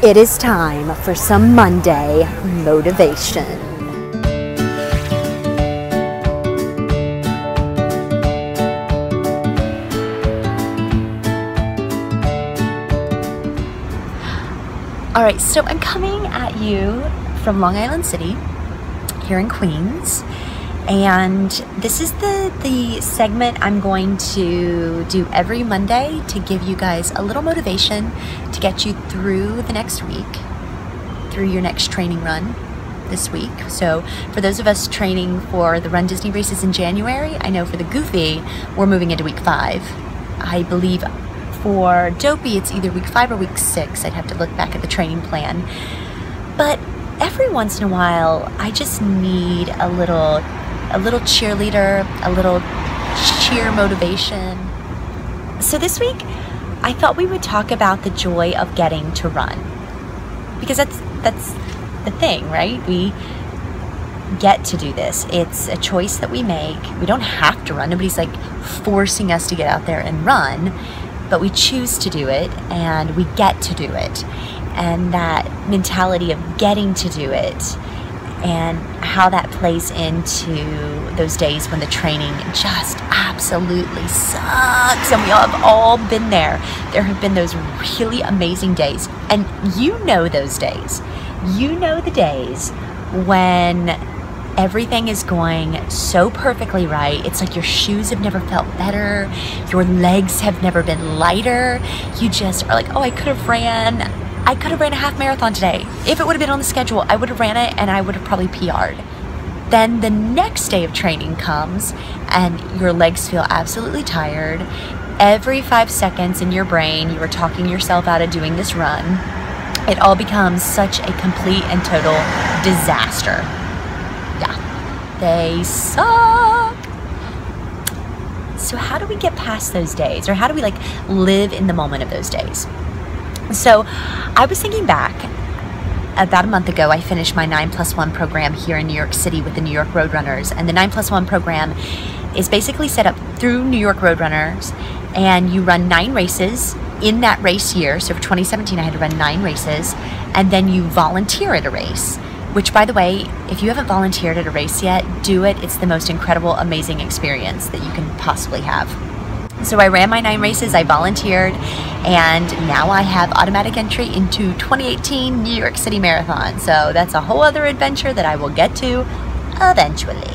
It is time for some Monday motivation. All right, so I'm coming at you from Long Island City here in Queens, and this is the segment I'm going to do every Monday to give you guys a little motivation to get you through the next week, through your next training run this week. So for those of us training for the Run Disney races in January, I know for the Goofy, we're moving into week 5. I believe for Dopey, it's either week 5 or week 6. I'd have to look back at the training plan. But every once in a while, I just need a little cheerleader, a little cheer motivation. So this week, I thought we would talk about the joy of getting to run. Because that's the thing, right? We get to do this. It's a choice that we make. We don't have to run. Nobody's like forcing us to get out there and run, but we choose to do it and we get to do it. And that mentality of getting to do it and how that plays into those days when the training just absolutely sucks. And we have all been there. There have been those really amazing days. And you know those days. You know the days when everything is going so perfectly right. It's like your shoes have never felt better. Your legs have never been lighter. You just are like, oh, I could have ran a half marathon today. If it would have been on the schedule, I would have ran it and I would have probably PR'd. Then the next day of training comes and your legs feel absolutely tired. Every 5 seconds in your brain, you are talking yourself out of doing this run. It all becomes such a complete and total disaster. Yeah, they suck. So how do we get past those days? Or how do we like live in the moment of those days? So I was thinking back, about a month ago, I finished my 9+1 program here in New York City with the New York Roadrunners. And the 9+1 program is basically set up through New York Roadrunners, and you run 9 races in that race year. So for 2017, I had to run 9 races, and then you volunteer at a race, which, by the way, if you haven't volunteered at a race yet, do it. It's the most incredible, amazing experience that you can possibly have. So I ran my 9 races, I volunteered, and now I have automatic entry into 2018 New York City Marathon. So that's a whole other adventure that I will get to eventually.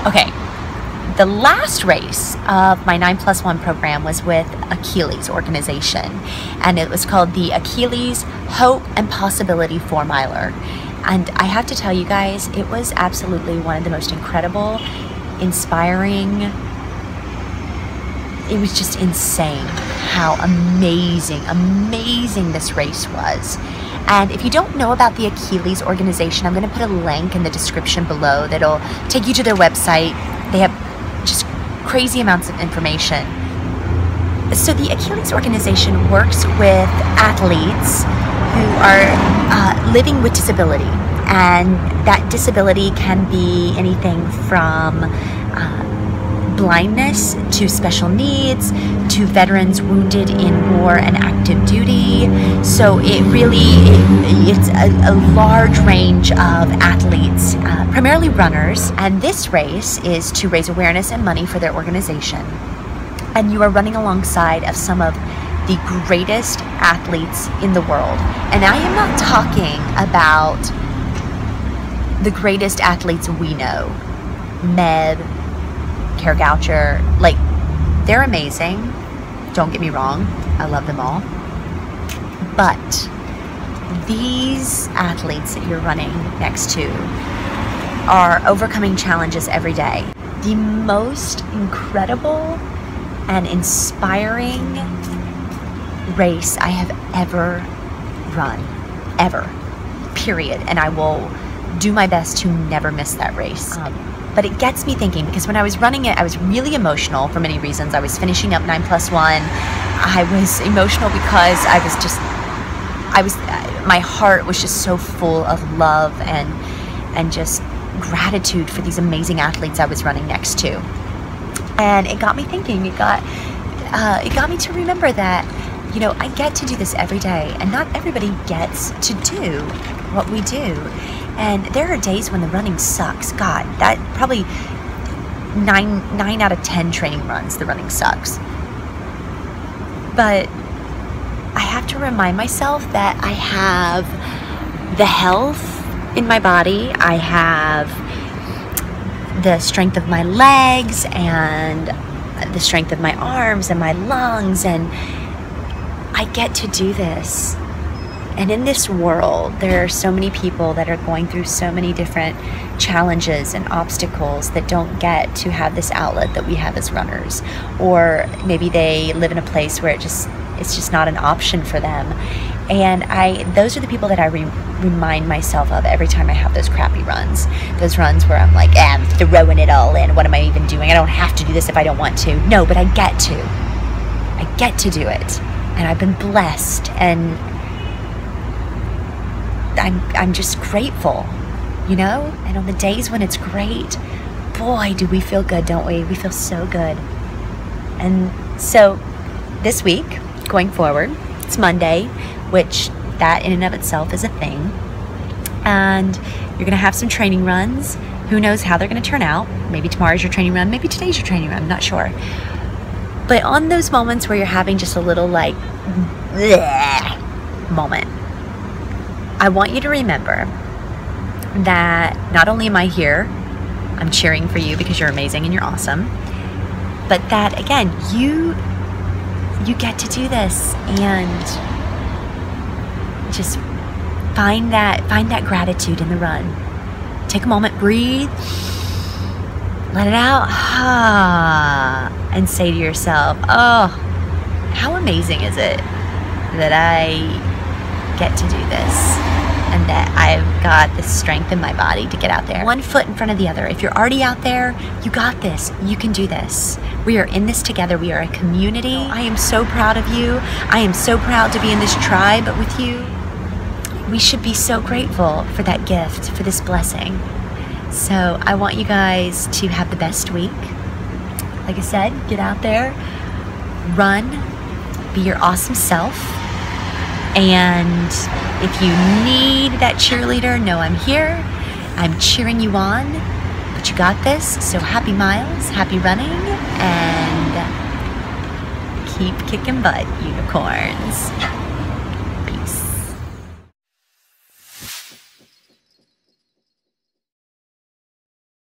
Okay, the last race of my 9+1 program was with Achilles organization, and it was called the Achilles Hope and Possibility 4-miler. And I have to tell you guys, it was absolutely one of the most incredible, inspiring. It was just insane how amazing this race was. And if you don't know about the Achilles organization, I'm going to put a link in the description below that'll take you to their website. They have just crazy amounts of information. So the Achilles organization works with athletes who are living with disability. And that disability can be anything from blindness to special needs to veterans wounded in war and active duty. So it's a large range of athletes, primarily runners. And this race is to raise awareness and money for their organization. And you are running alongside of some of the greatest athletes in the world. And I am not talking about the greatest athletes we know. Meb, Kara Goucher, like, they're amazing. Don't get me wrong, I love them all. But these athletes that you're running next to are overcoming challenges every day. The most incredible and inspiring race I have ever run, ever, period. And I will do my best to never miss that race. But it gets me thinking, because when I was running it, I was really emotional for many reasons. I was finishing up 9+1. I was emotional because my heart was just so full of love and just gratitude for these amazing athletes I was running next to. And it got me thinking, it got me to remember that you know, I get to do this every day, and not everybody gets to do what we do. And there are days when the running sucks. God, that probably 9 out of 10 training runs, the running sucks. But I have to remind myself that I have the health in my body, I have the strength of my legs and the strength of my arms and my lungs, and I get to do this. And in this world, there are so many people that are going through so many different challenges and obstacles that don't get to have this outlet that we have as runners. Or maybe they live in a place where it's just not an option for them. And those are the people that I remind myself of every time I have those crappy runs. Those runs where I'm like, I'm throwing it all in. What am I even doing? I don't have to do this if I don't want to. No, but I get to. I get to do it. And I've been blessed. And I'm just grateful, you know? And on the days when it's great, boy, do we feel good, don't we? We feel so good. And so this week, going forward, it's Monday, which that in and of itself is a thing. And you're gonna have some training runs. Who knows how they're gonna turn out? Maybe tomorrow's your training run, maybe today's your training run, I'm not sure. But on those moments where you're having just a little like, bleh moment, I want you to remember that not only am I here, I'm cheering for you because you're amazing and you're awesome, but that again, you get to do this, and just find that gratitude in the run. Take a moment, breathe, let it out, and say to yourself, oh, how amazing is it that I get to do this, and that I've got the strength in my body to get out there. One foot in front of the other. If you're already out there, you got this. You can do this. We are in this together. We are a community. I am so proud of you. I am so proud to be in this tribe with you. We should be so grateful for that gift, for this blessing. So I want you guys to have the best week. Like I said, get out there, run, be your awesome self. And if you need that cheerleader, know I'm here. I'm cheering you on, but you got this. So happy miles, happy running, and keep kicking butt, unicorns.